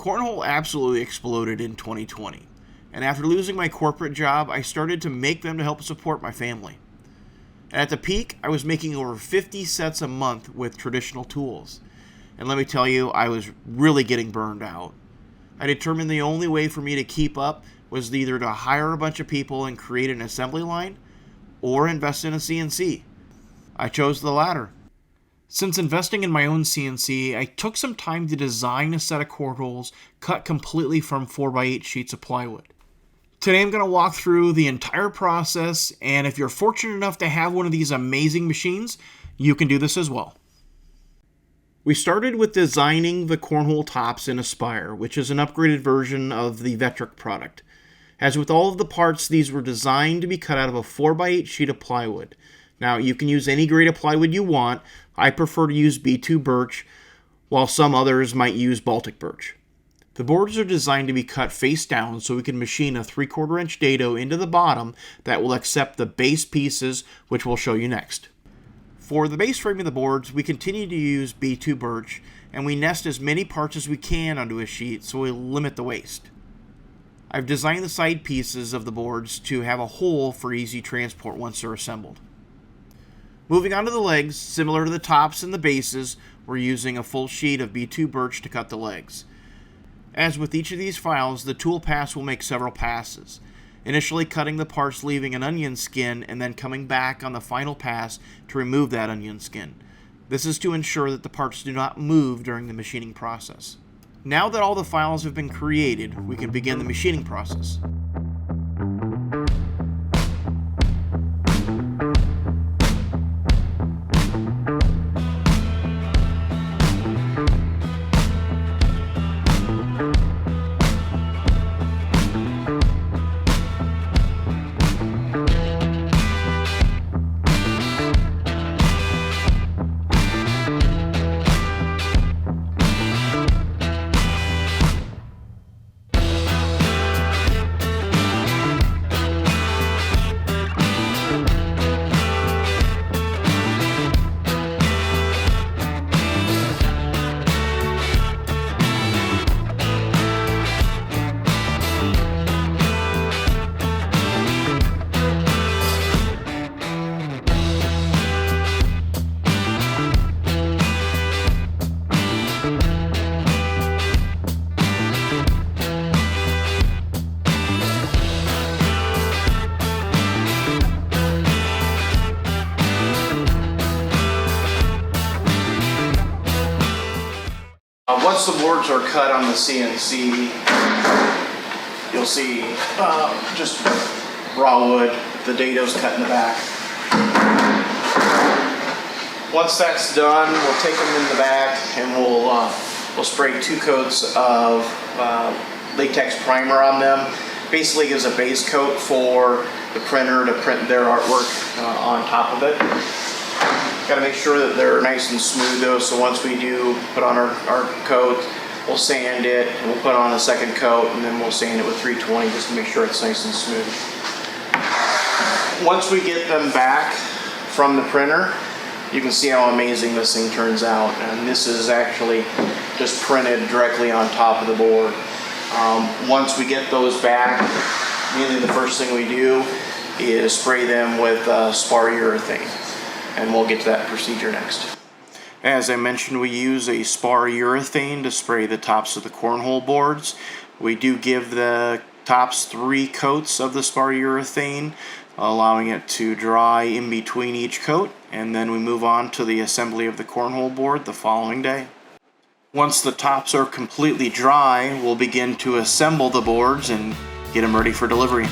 Cornhole absolutely exploded in 2020, and after losing my corporate job, I started to make them to help support my family. And at the peak, I was making over 50 sets a month with traditional tools. And let me tell you, I was really getting burned out. I determined the only way for me to keep up was either to hire a bunch of people and create an assembly line, or invest in a CNC. I chose the latter. Since investing in my own CNC, I took some time to design a set of cornholes cut completely from 4x8 sheets of plywood. Today I'm going to walk through the entire process, and if you're fortunate enough to have one of these amazing machines, you can do this as well. We started with designing the cornhole tops in Aspire, which is an upgraded version of the Vectric product. As with all of the parts, these were designed to be cut out of a 4x8 sheet of plywood. Now, you can use any grade of plywood you want. I prefer to use B2 birch, while some others might use Baltic birch. The boards are designed to be cut face down so we can machine a 3/4 inch dado into the bottom that will accept the base pieces, which we'll show you next. For the base frame of the boards, we continue to use B2 birch, and we nest as many parts as we can onto a sheet so we limit the waste. I've designed the side pieces of the boards to have a hole for easy transport once they're assembled. Moving on to the legs, similar to the tops and the bases, we're using a full sheet of B2 birch to cut the legs. As with each of these files, the tool pass will make several passes, initially cutting the parts leaving an onion skin and then coming back on the final pass to remove that onion skin. This is to ensure that the parts do not move during the machining process. Now that all the files have been created, we can begin the machining process. Once the boards are cut on the CNC, you'll see just raw wood, the dado's cut in the back. Once that's done, we'll take them in the back and we'll spray 2 coats of latex primer on them. Basically gives a base coat for the printer to print their artwork on top of it. Got to make sure that they're nice and smooth though, so once we do put on our coat, we'll sand it, and we'll put on a second coat, and then we'll sand it with 320 just to make sure it's nice and smooth. Once we get them back from the printer, you can see how amazing this thing turns out, and this is actually just printed directly on top of the board. Once we get those back, usually the first thing we do is spray them with spar urethane. And we'll get to that procedure next. As I mentioned, we use a spar urethane to spray the tops of the cornhole boards. We do give the tops 3 coats of the spar urethane, allowing it to dry in between each coat, and then we move on to the assembly of the cornhole board the following day. Once the tops are completely dry, we'll begin to assemble the boards and get them ready for delivery.